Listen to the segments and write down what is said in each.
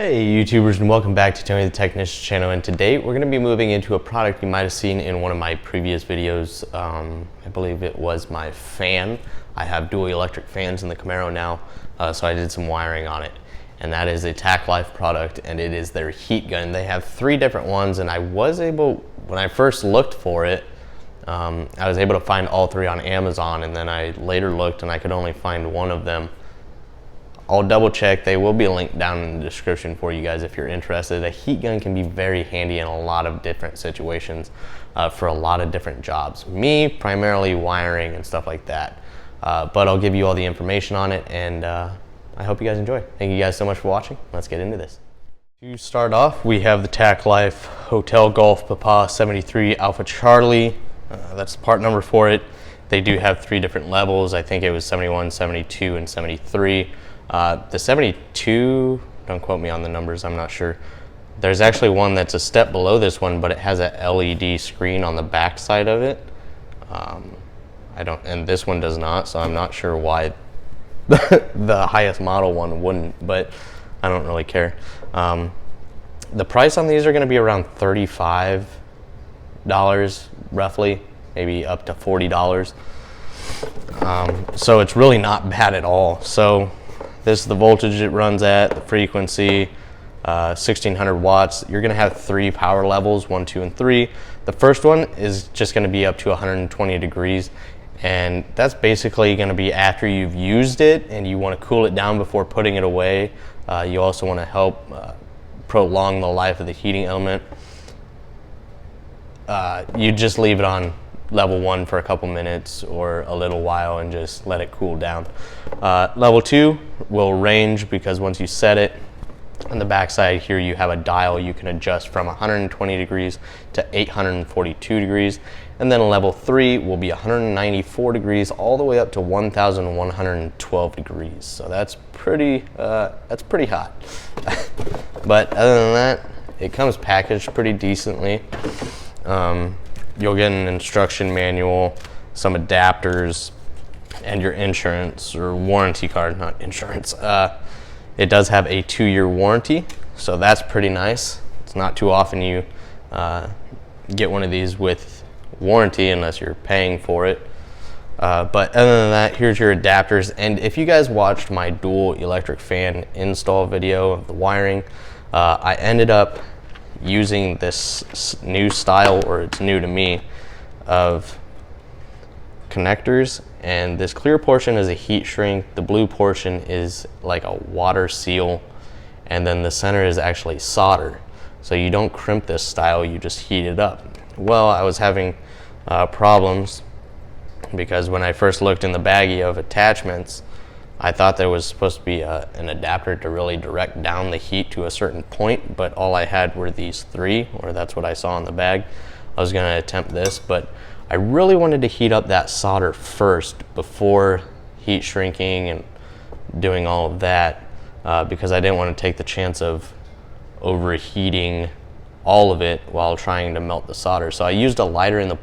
Hey YouTubers, and welcome back to Tony the Technician channel. And today we're going to be moving into a product you might have seen in one of my previous videos. I believe it was my fan. I have dual electric fans in the Camaro now, so I did some wiring on it. And that is a TackLife product, and it is their heat gun. They have 3 different ones, and I was able, when I first looked for it, I was able to find all 3 on Amazon, and then I later looked and I could only find one of them. I'll double check. They will be linked down in the description for you guys if you're interested. A heat gun can be very handy in a lot of different situations for a lot of different jobs. Me, primarily wiring and stuff like that. But I'll give you all the information on it, and I hope you guys enjoy. Thank you guys so much for watching. Let's get into this. To start off, we have the TackLife Hotel Golf Papa 73 Alpha Charlie. That's the part number for it. They do have 3 different levels. I think it was 71, 72, and 73. The 72, don't quote me on the numbers, I'm not sure. There's actually one that's a step below this one, but it has a LED screen on the back side of it. And this one does not, so I'm not sure why the highest model one wouldn't, but I don't really care. The price on these are gonna be around $35 roughly, maybe up to $40. So it's really not bad at all. So this is the voltage it runs at, the frequency, 1600 watts. You're gonna have 3 power levels, 1, 2, and 3. The first one is just gonna be up to 120 degrees. And that's basically gonna be after you've used it and you wanna cool it down before putting it away. You also wanna help prolong the life of the heating element. You just leave it on level 1 for a couple minutes or a little while and just let it cool down. Level 2 will range, because once you set it, on the back side here you have a dial you can adjust from 120 degrees to 842 degrees. And then level 3 will be 194 degrees all the way up to 1112 degrees. So that's pretty hot. But other than that, it comes packaged pretty decently. You'll get an instruction manual, some adapters, and your insurance or warranty card, not insurance. It does have a 2-year warranty, so that's pretty nice. It's not too often you get one of these with warranty unless you're paying for it. But other than that, here's your adapters. And if you guys watched my dual electric fan install video of the wiring, I ended up using this new style, or it's new to me, of connectors. And this clear portion is a heat shrink, the blue portion is like a water seal, and then the center is actually solder. So you don't crimp this style, you just heat it up. Well, I was having problems because when I first looked in the baggie of attachments, I thought there was supposed to be an adapter to really direct down the heat to a certain point, but all I had were these 3, or that's what I saw in the bag. I was gonna attempt this, but I really wanted to heat up that solder first before heat shrinking and doing all of that, because I didn't want to take the chance of overheating all of it while trying to melt the solder. So I used a lighter in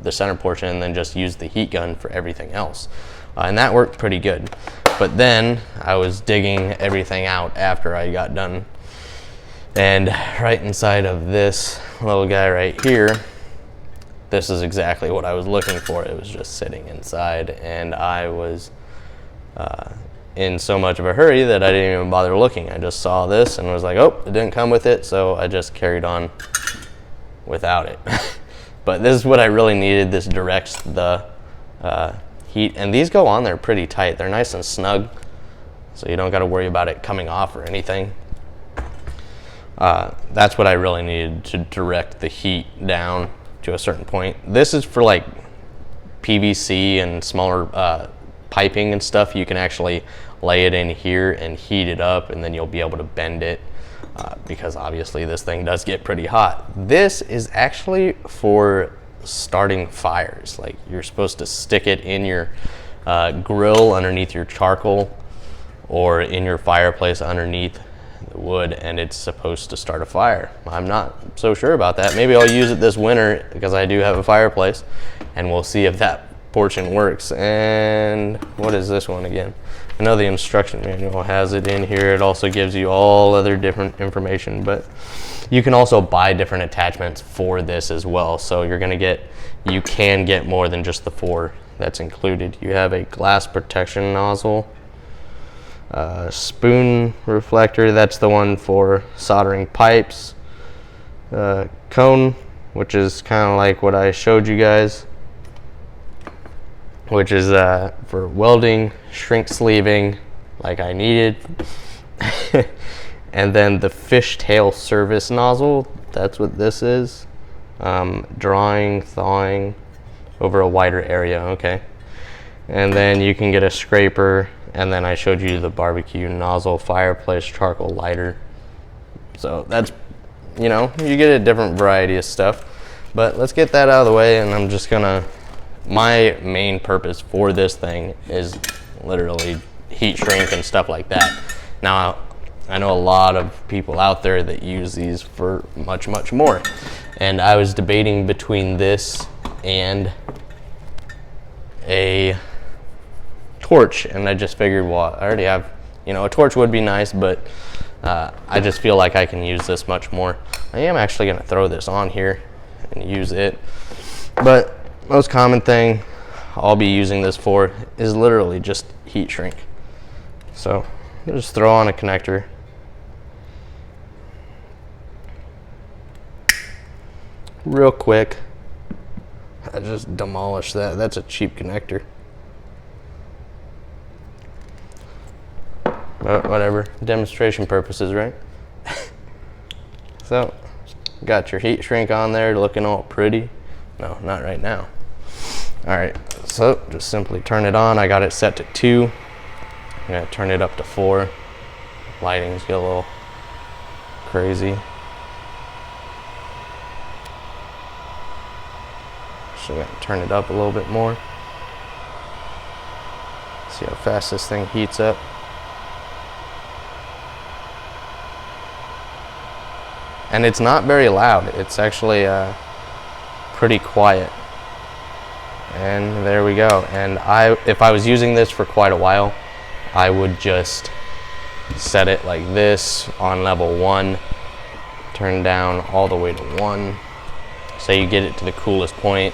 the center portion and then just used the heat gun for everything else. And that worked pretty good. But then I was digging everything out after I got done. And right inside of this little guy right here, this is exactly what I was looking for. It was just sitting inside, and I was in so much of a hurry that I didn't even bother looking. I just saw this and was like, oh, it didn't come with it, so I just carried on without it. But this is what I really needed. This directs the heat, and these go on there pretty tight. They're nice and snug, so you don't got to worry about it coming off or anything. That's what I really needed to direct the heat down to a certain point. This is for like PVC and smaller piping and stuff. You can actually lay it in here and heat it up, and then you'll be able to bend it, because obviously this thing does get pretty hot. This is actually for starting fires. Like, you're supposed to stick it in your grill underneath your charcoal, or in your fireplace underneath the wood, and it's supposed to start a fire. I'm not so sure about that. Maybe I'll use it this winter because I do have a fireplace, and we'll see if that portion works. And what is this one again? I know the instruction manual has it in here. It also gives you all other different information, but you can also buy different attachments for this as well. So you can get more than just the 4 that's included. You have a glass protection nozzle, spoon reflector, that's the one for soldering pipes, cone, which is kind of like what I showed you guys, which is for welding, shrink sleeving like I needed. And then the fishtail service nozzle, that's what this is. Drawing, thawing over a wider area, okay. And then you can get a scraper, and then I showed you the barbecue nozzle, fireplace charcoal lighter. So that's, you get a different variety of stuff. But let's get that out of the way, and I'm just gonna, my main purpose for this thing is literally heat shrink and stuff like that. Now, I know a lot of people out there that use these for much, much more. And I was debating between this and a torch, and I just figured, well, I already have, a torch would be nice, but I just feel like I can use this much more. I am actually gonna throw this on here and use it. But most common thing I'll be using this for is literally just heat shrink. So I'll just throw on a connector. Real quick. I just demolished that. That's a cheap connector. But whatever, demonstration purposes, right? So, got your heat shrink on there looking all pretty. No, not right now. All right, so just simply turn it on. I got it set to 2. I'm gonna turn it up to 4. Lighting's get a little crazy. So I'm gonna turn it up a little bit more. See how fast this thing heats up. And it's not very loud. It's actually pretty quiet. And there we go. And if I was using this for quite a while, I would just set it like this on level 1, turn down all the way to 1. So you get it to the coolest point,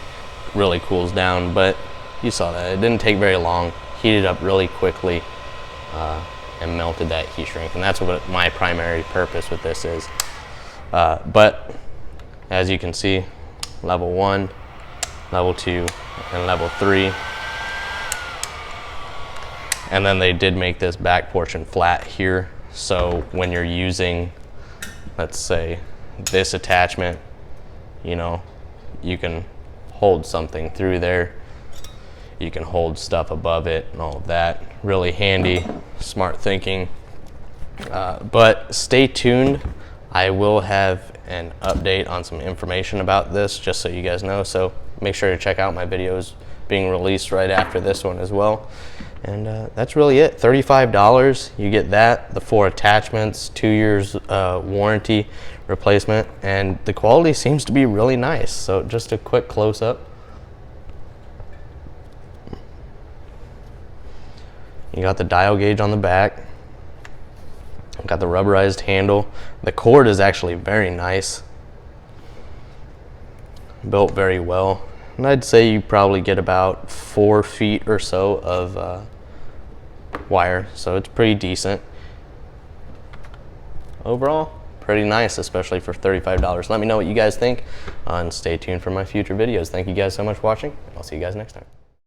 really cools down, but you saw that. It didn't take very long, heated up really quickly, and melted that heat shrink. And that's what my primary purpose with this is. But as you can see, level 1, level 2, and level 3. And then they did make this back portion flat here. So when you're using, let's say, this attachment, you can hold something through there. You can hold stuff above it and all of that. Really handy, smart thinking. But stay tuned. I will have an update on some information about this, just so you guys know. So make sure to check out my videos being released right after this one as well. And that's really it. $35, you get that, the 4 attachments, 2 years warranty replacement, and the quality seems to be really nice. So just a quick close-up. You got the dial gauge on the back. Got the rubberized handle. The cord is actually very nice. Built very well. And I'd say you probably get about 4 feet or so of wire, so it's pretty decent. Overall, pretty nice, especially for $35. Let me know what you guys think, and stay tuned for my future videos. Thank you guys so much for watching. I'll see you guys next time.